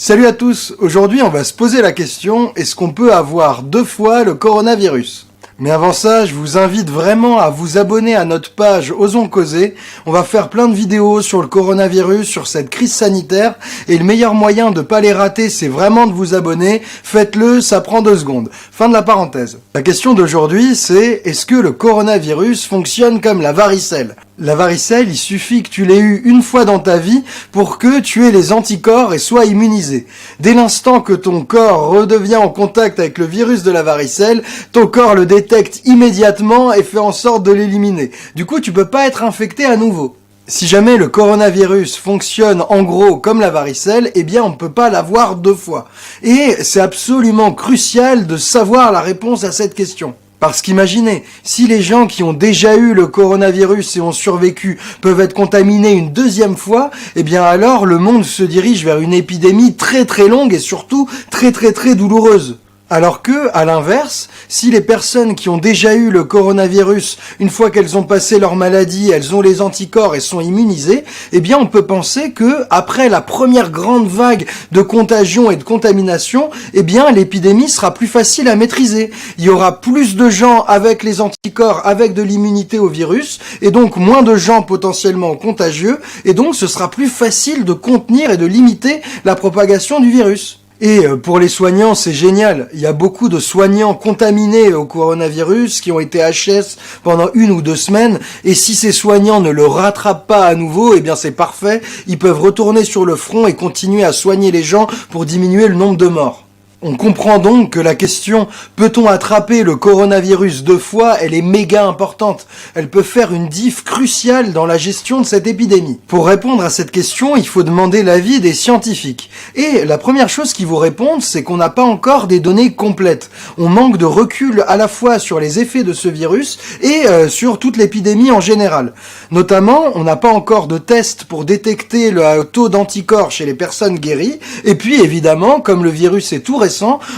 Salut à tous, aujourd'hui on va se poser la question, est-ce qu'on peut avoir 2 fois le coronavirus ? Mais avant ça, je vous invite vraiment à vous abonner à notre page Osons Causer. On va faire plein de vidéos sur le coronavirus, sur cette crise sanitaire, et le meilleur moyen de pas les rater, c'est vraiment de vous abonner. Faites-le, ça prend 2 secondes. Fin de la parenthèse. La question d'aujourd'hui, c'est est-ce que le coronavirus fonctionne comme la varicelle ? La varicelle, il suffit que tu l'aies eu une fois dans ta vie pour que tu aies les anticorps et sois immunisé. Dès l'instant que ton corps redevient en contact avec le virus de la varicelle, ton corps le détecte immédiatement et fait en sorte de l'éliminer. Du coup, tu peux pas être infecté à nouveau. Si jamais le coronavirus fonctionne en gros comme la varicelle, eh bien on ne peut pas l'avoir 2 fois. Et c'est absolument crucial de savoir la réponse à cette question. Parce qu'imaginez, si les gens qui ont déjà eu le coronavirus et ont survécu peuvent être contaminés une 2e fois, eh bien alors le monde se dirige vers une épidémie très très longue et surtout très très très douloureuse. Alors que, à l'inverse, si les personnes qui ont déjà eu le coronavirus, une fois qu'elles ont passé leur maladie, elles ont les anticorps et sont immunisées, eh bien on peut penser que, après la première grande vague de contagion et de contamination, eh bien l'épidémie sera plus facile à maîtriser. Il y aura plus de gens avec les anticorps, avec de l'immunité au virus, et donc moins de gens potentiellement contagieux, et donc ce sera plus facile de contenir et de limiter la propagation du virus. Et pour les soignants, c'est génial. Il y a beaucoup de soignants contaminés au coronavirus qui ont été HS pendant 1 ou 2 semaines. Et si ces soignants ne le rattrapent pas à nouveau, eh bien c'est parfait. Ils peuvent retourner sur le front et continuer à soigner les gens pour diminuer le nombre de morts. On comprend donc que la question « peut-on attraper le coronavirus 2 fois ?» elle est méga importante. Elle peut faire une diff cruciale dans la gestion de cette épidémie. Pour répondre à cette question, il faut demander l'avis des scientifiques. Et la première chose qu'ils vous répondent, c'est qu'on n'a pas encore des données complètes. On manque de recul à la fois sur les effets de ce virus et sur toute l'épidémie en général. Notamment, on n'a pas encore de tests pour détecter le taux d'anticorps chez les personnes guéries. Et puis, évidemment, comme le virus est tout récent,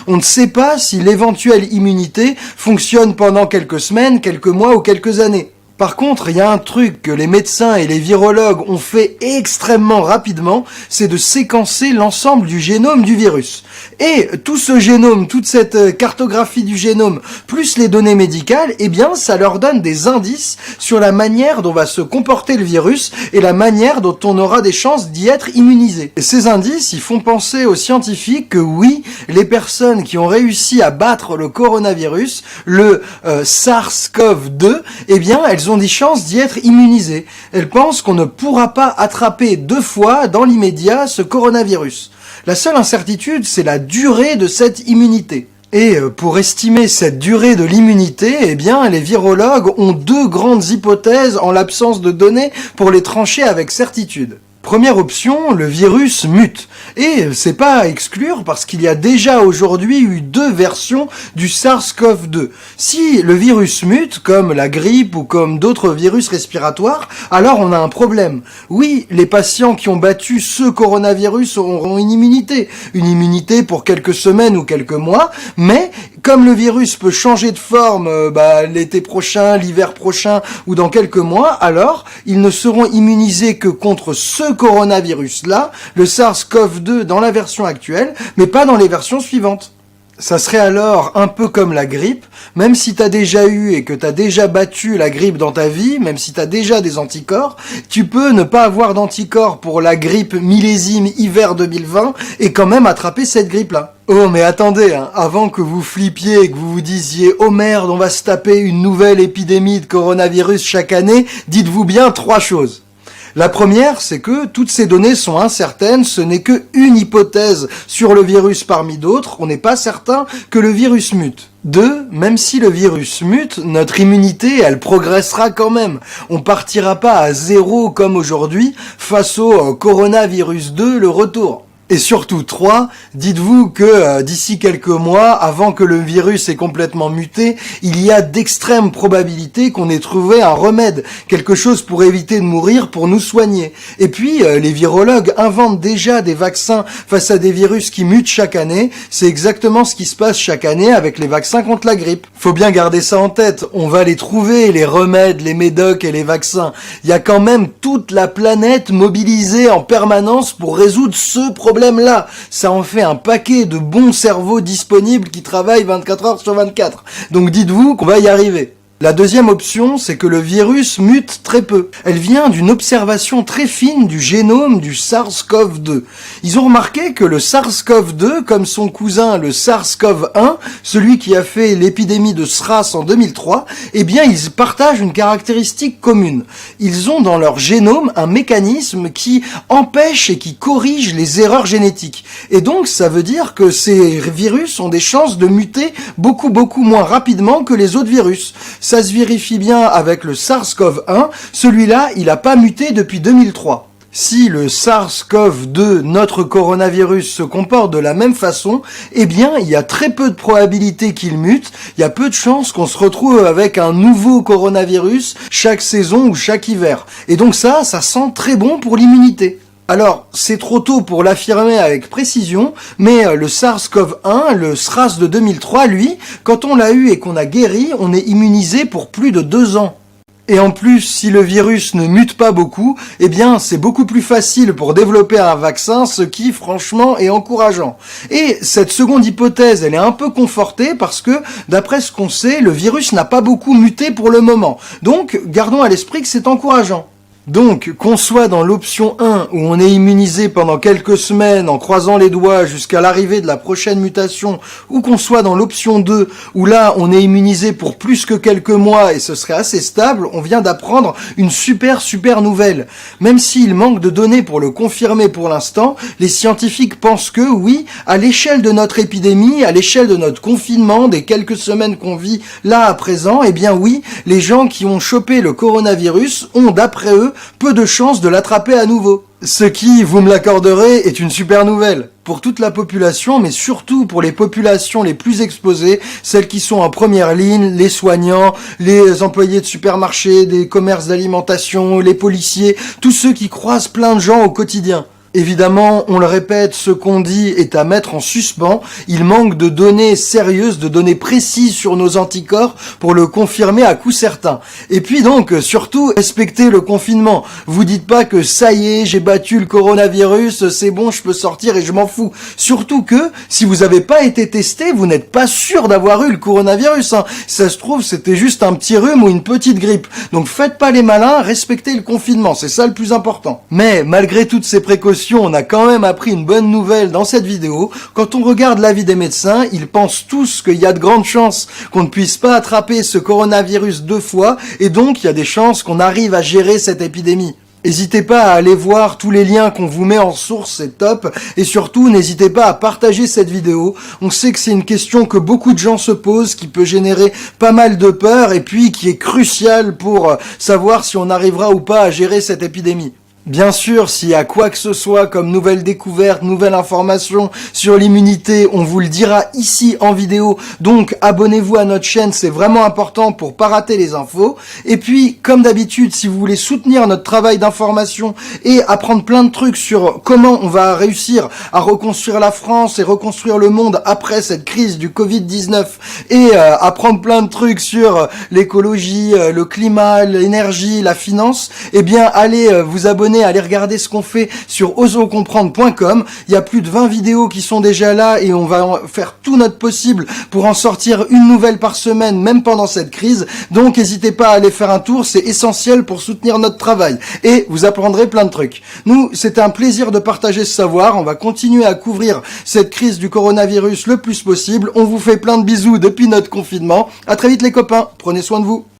on ne sait pas si l'éventuelle immunité fonctionne pendant quelques semaines, quelques mois ou quelques années. Par contre, il y a un truc que les médecins et les virologues ont fait extrêmement rapidement, c'est de séquencer l'ensemble du génome du virus. Et tout ce génome, toute cette cartographie du génome, plus les données médicales, eh bien, ça leur donne des indices sur la manière dont va se comporter le virus et la manière dont on aura des chances d'y être immunisé. Et ces indices, ils font penser aux scientifiques que oui, les personnes qui ont réussi à battre le coronavirus, le SARS-CoV-2, eh bien, elles ont des chances d'y être immunisées. Elles pensent qu'on ne pourra pas attraper 2 fois dans l'immédiat ce coronavirus. La seule incertitude, c'est la durée de cette immunité. Et pour estimer cette durée de l'immunité, eh bien, les virologues ont 2 grandes hypothèses en l'absence de données pour les trancher avec certitude. Première option, le virus mute. Et c'est pas à exclure parce qu'il y a déjà aujourd'hui eu 2 versions du SARS-CoV-2. Si le virus mute, comme la grippe ou comme d'autres virus respiratoires, alors on a un problème. Oui, les patients qui ont battu ce coronavirus auront une immunité pour quelques semaines ou quelques mois, mais comme le virus peut changer de forme l'été prochain, l'hiver prochain ou dans quelques mois, alors ils ne seront immunisés que contre ce coronavirus-là, le SARS-CoV-2 dans la version actuelle, mais pas dans les versions suivantes. Ça serait alors un peu comme la grippe, même si t'as déjà eu et que t'as déjà battu la grippe dans ta vie, même si t'as déjà des anticorps, tu peux ne pas avoir d'anticorps pour la grippe millésime hiver 2020 et quand même attraper cette grippe-là. Oh mais attendez, avant que vous flippiez et que vous vous disiez « Oh merde, on va se taper une nouvelle épidémie de coronavirus chaque année », dites-vous bien 3 choses. La première, c'est que toutes ces données sont incertaines, ce n'est que une hypothèse sur le virus parmi d'autres, on n'est pas certain que le virus mute. 2, même si le virus mute, notre immunité, elle progressera quand même. On partira pas à 0 comme aujourd'hui face au coronavirus 2, le retour. Et surtout 3, dites-vous que d'ici quelques mois, avant que le virus ait complètement muté, il y a d'extrêmes probabilités qu'on ait trouvé un remède, quelque chose pour éviter de mourir, pour nous soigner. Et puis, les virologues inventent déjà des vaccins face à des virus qui mutent chaque année. C'est exactement ce qui se passe chaque année avec les vaccins contre la grippe. Faut bien garder ça en tête. On va les trouver, les remèdes, les médocs et les vaccins. Il y a quand même toute la planète mobilisée en permanence pour résoudre ce problème problème là. Ça en fait un paquet de bons cerveaux disponibles qui travaillent 24 heures sur 24. Donc dites-vous qu'on va y arriver. La deuxième option, c'est que le virus mute très peu. Elle vient d'une observation très fine du génome du SARS-CoV-2. Ils ont remarqué que le SARS-CoV-2, comme son cousin le SARS-CoV-1, celui qui a fait l'épidémie de SRAS en 2003, eh bien ils partagent une caractéristique commune. Ils ont dans leur génome un mécanisme qui empêche et qui corrige les erreurs génétiques. Et donc ça veut dire que ces virus ont des chances de muter beaucoup moins rapidement que les autres virus. Ça se vérifie bien avec le SARS-CoV-1, celui-là, il n'a pas muté depuis 2003. Si le SARS-CoV-2, notre coronavirus, se comporte de la même façon, eh bien, il y a très peu de probabilité qu'il mute, il y a peu de chances qu'on se retrouve avec un nouveau coronavirus chaque saison ou chaque hiver. Et donc ça sent très bon pour l'immunité. Alors, c'est trop tôt pour l'affirmer avec précision, mais le SARS-CoV-1, le SRAS de 2003, lui, quand on l'a eu et qu'on a guéri, on est immunisé pour plus de 2 ans. Et en plus, si le virus ne mute pas beaucoup, eh bien, c'est beaucoup plus facile pour développer un vaccin, ce qui, franchement, est encourageant. Et cette seconde hypothèse, elle est un peu confortée parce que, d'après ce qu'on sait, le virus n'a pas beaucoup muté pour le moment. Donc, gardons à l'esprit que c'est encourageant. Donc, qu'on soit dans l'option 1 où on est immunisé pendant quelques semaines en croisant les doigts jusqu'à l'arrivée de la prochaine mutation, ou qu'on soit dans l'option 2 où là on est immunisé pour plus que quelques mois et ce serait assez stable, on vient d'apprendre une super nouvelle. Même s'il manque de données pour le confirmer pour l'instant, les scientifiques pensent que oui, à l'échelle de notre épidémie, à l'échelle de notre confinement, des quelques semaines qu'on vit là à présent, eh bien oui, les gens qui ont chopé le coronavirus ont, d'après eux, peu de chances de l'attraper à nouveau. Ce qui, vous me l'accorderez, est une super nouvelle. Pour toute la population, mais surtout pour les populations les plus exposées, celles qui sont en première ligne, les soignants, les employés de supermarchés, des commerces d'alimentation, les policiers, tous ceux qui croisent plein de gens au quotidien. Évidemment, on le répète, ce qu'on dit est à mettre en suspens. Il manque de données sérieuses, de données précises sur nos anticorps pour le confirmer à coup certain. Et puis donc, surtout, respectez le confinement. Vous dites pas que ça y est, j'ai battu le coronavirus, c'est bon, je peux sortir et je m'en fous. Surtout que, si vous avez pas été testé, vous n'êtes pas sûr d'avoir eu le coronavirus. Si ça se trouve, c'était juste un petit rhume ou une petite grippe. Donc faites pas les malins, respectez le confinement, c'est ça le plus important. Mais, malgré toutes ces précautions, on a quand même appris une bonne nouvelle dans cette vidéo. Quand on regarde l'avis des médecins, ils pensent tous qu'il y a de grandes chances qu'on ne puisse pas attraper ce coronavirus 2 fois, et donc il y a des chances qu'on arrive à gérer cette épidémie. N'hésitez pas à aller voir tous les liens qu'on vous met en source, c'est top. Et surtout, n'hésitez pas à partager cette vidéo. On sait que c'est une question que beaucoup de gens se posent, qui peut générer pas mal de peur, et puis qui est cruciale pour savoir si on arrivera ou pas à gérer cette épidémie. Bien sûr, s'il y a quoi que ce soit comme nouvelle découverte, nouvelle information sur l'immunité, on vous le dira ici en vidéo. Donc abonnez-vous à notre chaîne, c'est vraiment important pour pas rater les infos. Et puis, comme d'habitude, si vous voulez soutenir notre travail d'information et apprendre plein de trucs sur comment on va réussir à reconstruire la France et reconstruire le monde après cette crise du Covid-19 et apprendre plein de trucs sur l'écologie, le climat, l'énergie, la finance, eh bien allez vous abonner, allez regarder ce qu'on fait sur osonscomprendre.com. Il y a plus de 20 vidéos qui sont déjà là et on va faire tout notre possible pour en sortir une nouvelle par semaine, même pendant cette crise. Donc n'hésitez pas à aller faire un tour, c'est essentiel pour soutenir notre travail. Et vous apprendrez plein de trucs. Nous, c'était un plaisir de partager ce savoir. On va continuer à couvrir cette crise du coronavirus le plus possible. On vous fait plein de bisous depuis notre confinement. À très vite les copains, prenez soin de vous.